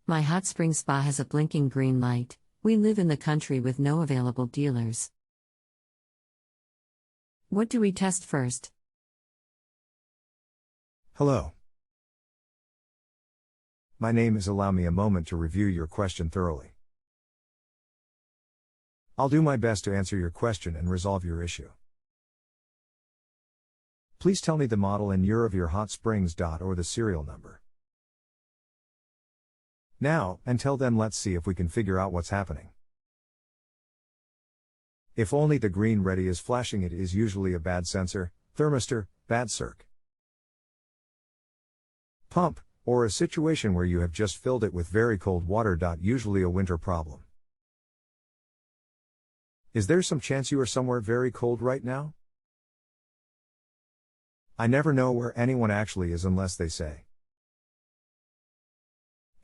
My hot spring spa has a blinking green light. We live in the country with no available dealers. What do we test first? Hello. My name is. Allow me a moment to review your question thoroughly. I'll do my best to answer your question and resolve your issue. Please tell me the model and year of your Hot Springs.or the serial number. Now, until then, let's see if we can figure out what's happening. If only the green ready is flashing, it is usually a bad sensor, thermistor, bad circ, pump, or a situation where you have just filled it with very cold water. Usually a winter problem. Is there some chance you are somewhere very cold right now? I never know where anyone actually is unless they say.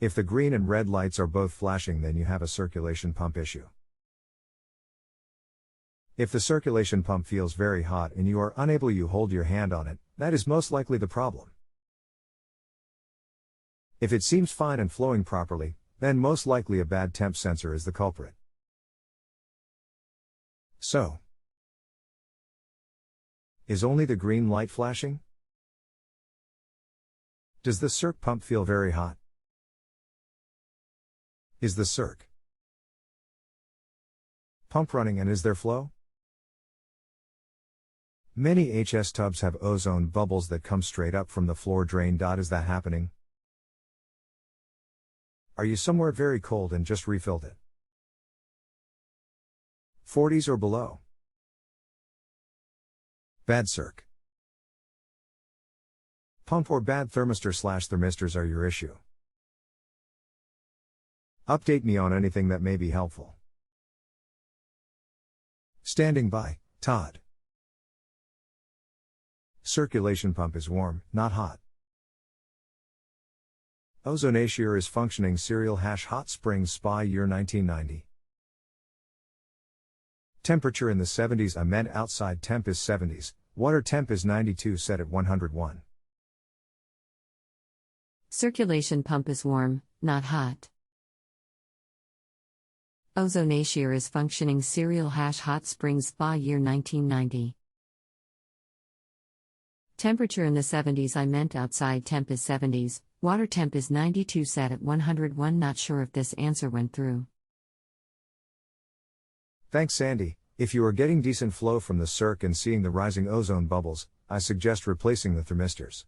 If the green and red lights are both flashing, then you have a circulation pump issue. If the circulation pump feels very hot and you are unable to hold your hand on it, that is most likely the problem. If it seems fine and flowing properly, then most likely a bad temp sensor is the culprit. So, is only the green light flashing? Does the circ pump feel very hot? Is the circ pump running and is there flow? Many HS tubs have ozone bubbles that come straight up from the floor drain. Is that happening? Are you somewhere very cold and just refilled it? 40s or below? Bad circ pump or bad thermistor/thermistors are your issue. Update me on anything that may be helpful. Standing by, Todd. Circulation pump is warm, not hot. Ozonatier is functioning. Serial hash Hot Springs Spa year 1990. Temperature in the 70s. I meant outside temp is 70s, water temp is 92, set at 101. Circulation pump is warm, not hot. Ozonatier is functioning. Serial hash Hot Springs Spa year 1990. Temperature in the 70s. I meant outside temp is 70s, water temp is 92, set at 101. Not sure if this answer went through. Thanks, Sandy. If you are getting decent flow from the circ and seeing the rising ozone bubbles, I suggest replacing the thermistors.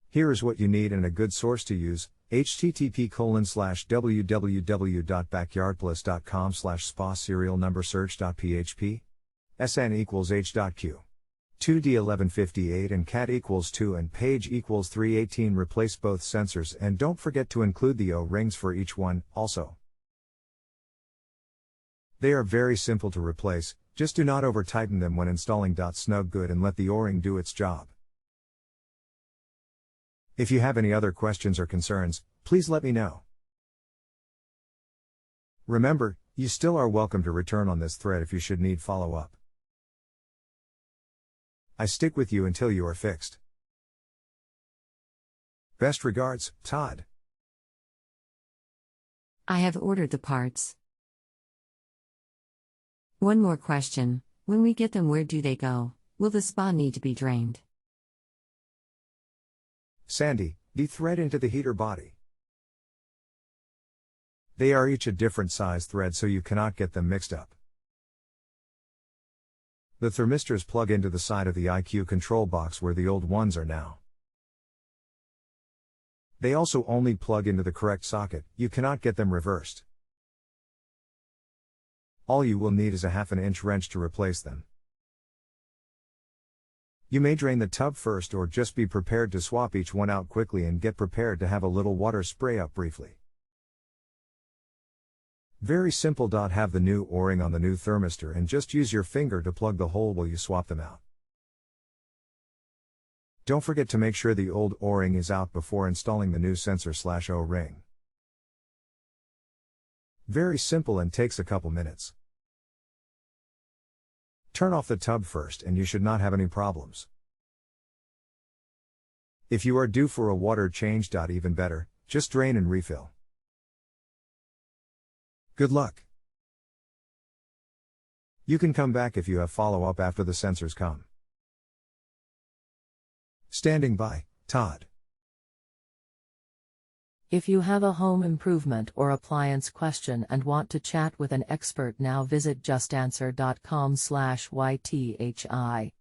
Here is what you need and a good source to use: http://www.backyardplus.com/spa serial number search.php sn equals h.q 2d1158 and cat equals 2 and page equals 318. Replace both sensors and don't forget to include the O-rings for each one, also. They are very simple to replace, just do not over-tighten them when installing. Snug good and let the O-ring do its job. If you have any other questions or concerns, please let me know. Remember, you still are welcome to return on this thread if you should need follow-up. I stick with you until you are fixed. Best regards, Todd. I have ordered the parts. One more question: when we get them, where do they go? Will the spa need to be drained? Sandy, the thread into the heater body. They are each a different size thread, so you cannot get them mixed up. The thermistors plug into the side of the IQ control box where the old ones are now. They also only plug into the correct socket, you cannot get them reversed. All you will need is a 1/2 inch wrench to replace them. You may drain the tub first or just be prepared to swap each one out quickly and get prepared to have a little water spray up briefly. Very simple. Have the new O-ring on the new thermistor and just use your finger to plug the hole while you swap them out. Don't forget to make sure the old O-ring is out before installing the new sensor/O-ring. Very simple and takes a couple minutes. Turn off the tub first and you should not have any problems. If you are due for a water change. Even better, Just drain and refill. Good luck. You can come back if you have follow-up after the sensors come. Standing by, Todd. If you have a home improvement or appliance question and want to chat with an expert now, visit JustAnswer.com/YTHI.